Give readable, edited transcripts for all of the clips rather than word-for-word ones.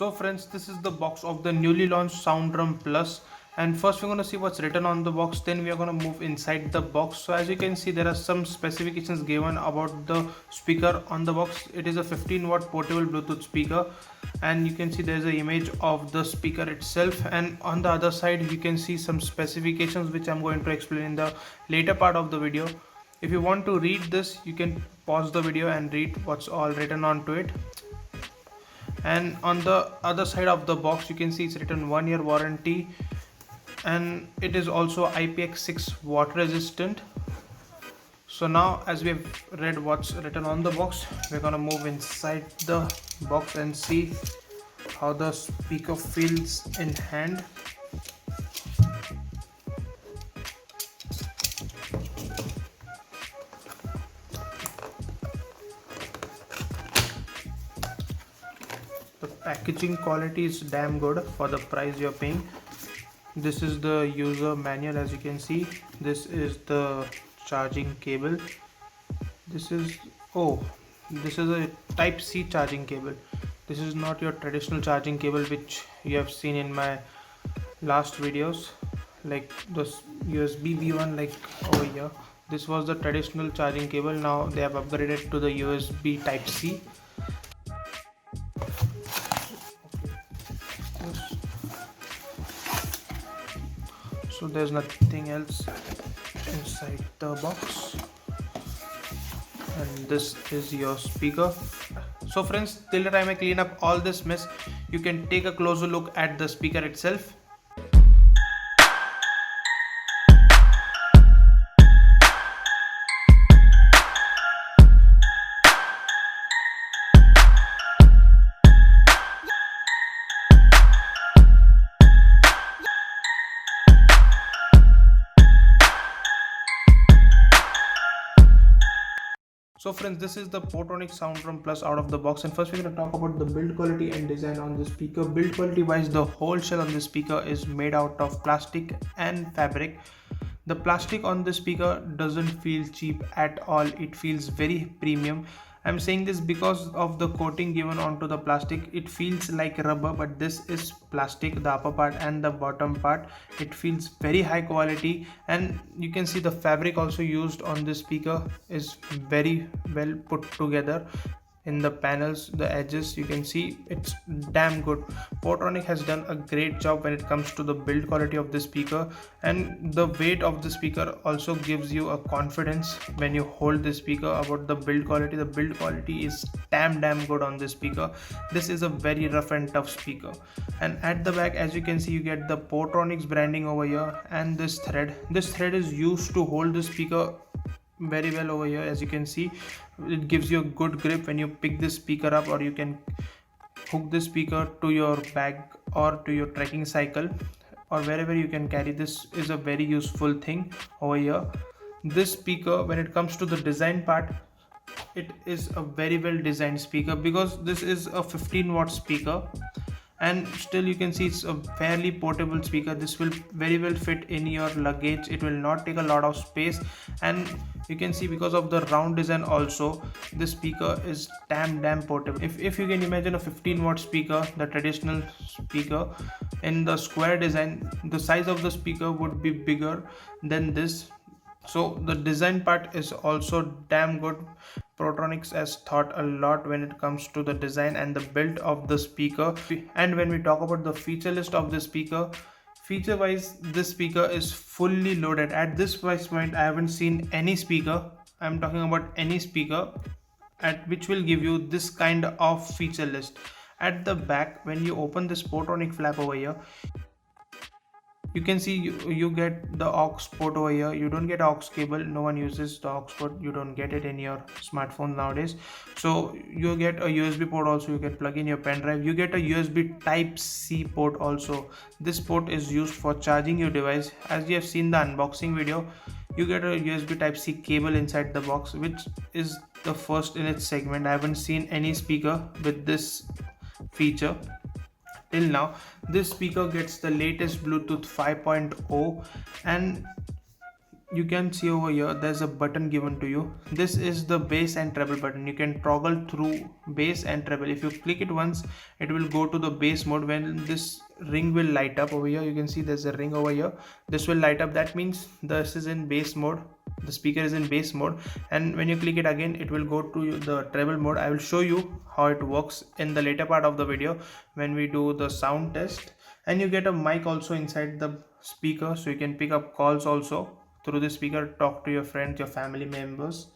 So friends, this is the box of the newly launched SoundDrum Plus, and first we're going to see what's written on the box, then we are going to move inside the box. So as you can see, there are some specifications given about the speaker on the box. It is a 15-watt portable Bluetooth speaker, and you can see there's an image of the speaker itself, and on the other side you can see some specifications which I'm going to explain in the later part of the video. If you want to read this, you can pause the video and read what's all written onto it. And on the other side of the box you can see it's written 1-year warranty, and it is also IPX6 water resistant. So now, as we have read what's written on the box, we're gonna move inside the box and see how the speaker feels in hand. The packaging quality is damn good for the price you're paying. This is the user manual. As you can see, this is the charging cable. This is a type C charging cable. This is not your traditional charging cable which you have seen in my last videos, like the USB B1, like over here. This was the traditional charging cable. Now they have upgraded to the USB type C. So there's nothing else inside the box, and this is your speaker. So friends, till the time I clean up all this mess, you can take a closer look at the speaker itself. So friends, this is the Portronics SoundDrum Plus out of the box, and first we're going to talk about the build quality and design on this speaker. Build quality wise, the whole shell on this speaker is made out of plastic and fabric. The plastic on the speaker doesn't feel cheap at all, it feels very premium. I'm saying this because of the coating given onto the plastic. It feels like rubber, but this is plastic, the upper part and the bottom part. It feels very high quality, and you can see the fabric also used on this speaker is very well put together. In the panels, the edges, you can see it's damn good. Portronics has done a great job when it comes to the build quality of the speaker, and the weight of the speaker also gives you a confidence when you hold the speaker about the build quality. The build quality is damn good on this speaker. This is a very rough and tough speaker. And at the back, as you can see, you get the Portronics branding over here, and this thread is used to hold the speaker very well over here. As you can see, it gives you a good grip when you pick this speaker up, or you can hook the speaker to your bag or to your trekking cycle or wherever you can carry. This is a very useful thing over here. This speaker, when it comes to the design part, it is a very well designed speaker because this is a 15-watt speaker, and still you can see it's a fairly portable speaker. This will very well fit in your luggage. It will not take a lot of space, and you can see because of the round design also, this speaker is damn portable. If you can imagine a 15-watt speaker, the traditional speaker, in the square design, the size of the speaker would be bigger than this. So the design part is also damn good. Portronics has thought a lot when it comes to the design and the build of the speaker. And when we talk about the feature list of the speaker, feature wise, this speaker is fully loaded. At this price point, I haven't seen any speaker, I'm talking about any speaker, at which will give you this kind of feature list. At the back, when you open this Portronics flap over here, you can see you get the aux port over here. You don't get aux cable, no one uses the aux port, you don't get it in your smartphone nowadays. So you get a USB port also, you can plug in your pen drive. You get a USB type C port also. This port is used for charging your device. As you have seen the unboxing video, you get a USB type C cable inside the box, which is the first in its segment. I haven't seen any speaker with this feature till now. This speaker gets the latest Bluetooth 5.0, and you can see over here there's a button given to you. This is the bass and treble button. You can toggle through bass and treble. If you click it once, it will go to the bass mode. When this ring will light up over here, you can see there's a ring over here. This will light up. That means this is in bass mode. The speaker is in bass mode, and when you click it again, it will go to the treble mode. I will show you how it works in the later part of the video when we do the sound test. And you get a mic also inside the speaker, so you can pick up calls also through the speaker, talk to your friends, your family members.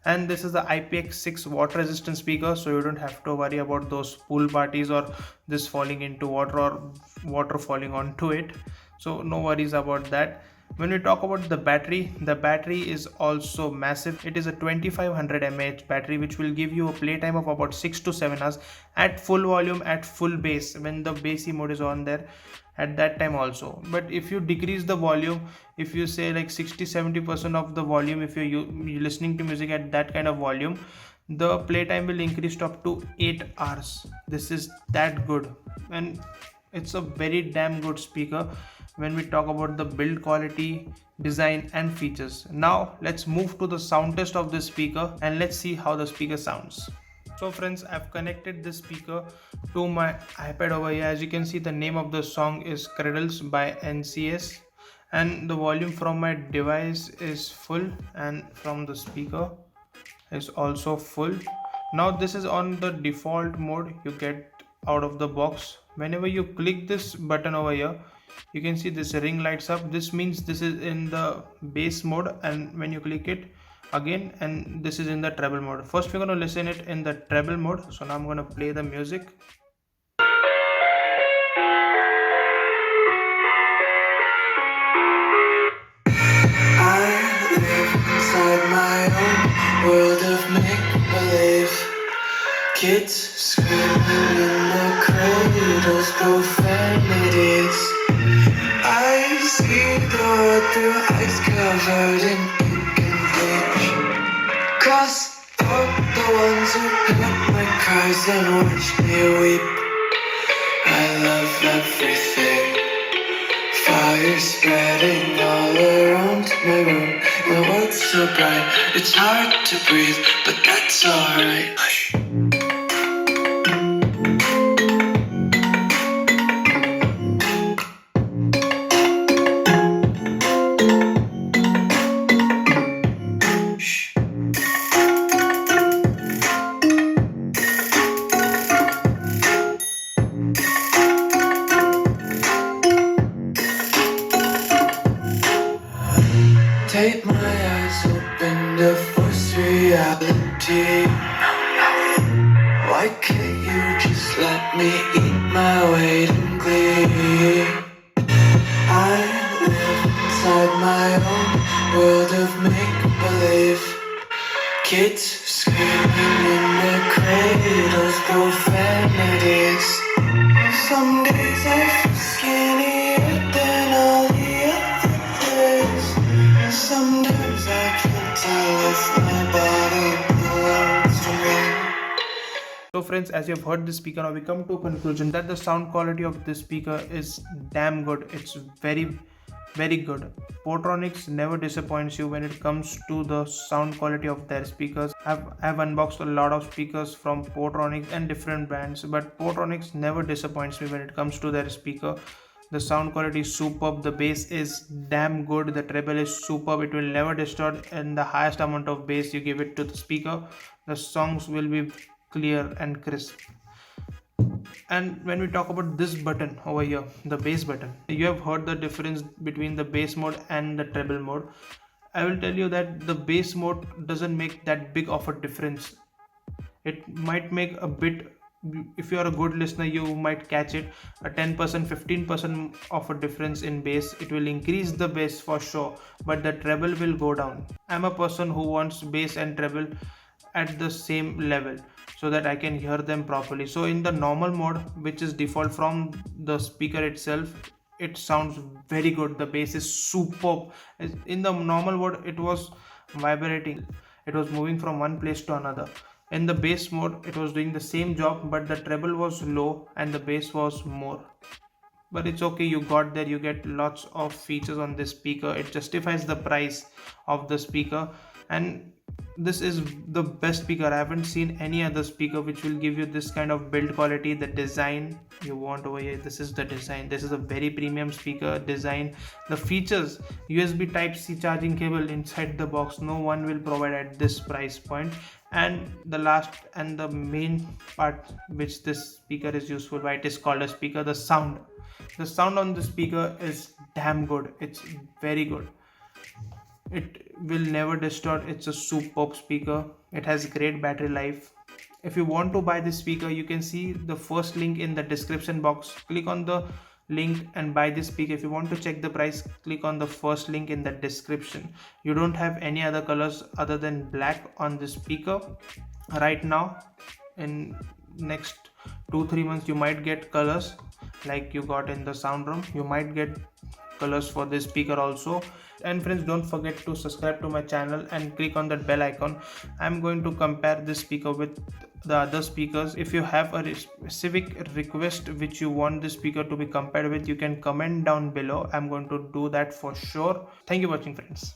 And this is the IPX6 water resistant speaker, so you don't have to worry about those pool parties or this falling into water or water falling onto it, so no worries about that. When we talk about the battery is also massive. It is a 2500 mAh battery, which will give you a playtime of about 6 to 7 hours at full volume, at full bass, when the bassy mode is on there at that time also. But if you decrease the volume, if you say like 60-70% of the volume, if you're listening to music at that kind of volume, the playtime will increase to up to 8 hours. This is that good, and it's a very damn good speaker when we talk about the build quality, design and features. Now let's move to the sound test of this speaker and let's see how the speaker sounds. So friends, I've connected this speaker to my iPad over here. As you can see, the name of the song is Cradles by NCS, and the volume from my device is full and from the speaker is also full. Now this is on the default mode you get out of the box. Whenever you click this button over here, you can see this ring lights up. This means this is in the bass mode, and when you click it again, and this is in the treble mode. First we're going to listen it in the treble mode. So now I'm going to play the music. I live inside my own world of make-believe. Kids screaming in the cradles, profanities. I see the world through ice covered in ink and bleach. Cross out the ones who heard my cries and watched me weep. I love everything. Fire spreading all around my room. My world's so bright, it's hard to breathe, but that's alright. Hush. Take my eyes open to force reality. Why can't you just let me eat my weight in glee? I live inside my own world of make-believe. Kids screaming in their cradles, profanities. Some days I feel skinnier than all the other days. Sometimes I can't tell if my body belongs to me. So friends, as you have heard this speaker, now we come to a conclusion that the sound quality of this speaker is damn good. It's very good. Portronics never disappoints you when it comes to the sound quality of their speakers. I've unboxed a lot of speakers from Portronics and different brands, but Portronics never disappoints me when it comes to their speaker. The sound quality is superb, the bass is damn good, the treble is superb, it will never distort, and the highest amount of bass you give it to the speaker, the songs will be clear and crisp. And when we talk about this button over here, the bass button, you have heard the difference between the bass mode and the treble mode. I will tell you that the bass mode doesn't make that big of a difference. It might make a bit, if you are a good listener, you might catch it, a 10% 15% of a difference in bass. It will increase the bass for sure, but the treble will go down. I'm a person who wants bass and treble at the same level so that I can hear them properly. So in the normal mode, which is default from the speaker itself, it sounds very good. The bass is superb. In the normal mode, it was vibrating, it was moving from one place to another. In the bass mode, it was doing the same job, but the treble was low and the bass was more. but it's okay, you got there. You get lots of features on this speaker. It justifies the price of the speaker, and this is the best speaker. I haven't seen any other speaker which will give you this kind of build quality. The design you want over here, this is the design. This is a very premium speaker design. The features, USB type C charging cable inside the box, no one will provide at this price point. And the last and the main part which this speaker is useful by, it is called a speaker. The sound on the speaker is damn good. It's very good. It will never distort. It's a superb speaker. It has great battery life. If you want to buy this speaker, you can see the first link in the description box. Click on the link and buy this speaker. If you want to check the price, click on the first link in the description. You don't have any other colors other than black on the speaker right now. In next 2-3 months you might get colors like you got in the SoundDrum. You might get colors for this speaker also. And friends, don't forget to subscribe to my channel and click on that bell icon. I'm going to compare this speaker with the other speakers. If you have a specific request which you want this speaker to be compared with, you can comment down below. I'm going to do that for sure. Thank you for watching, friends.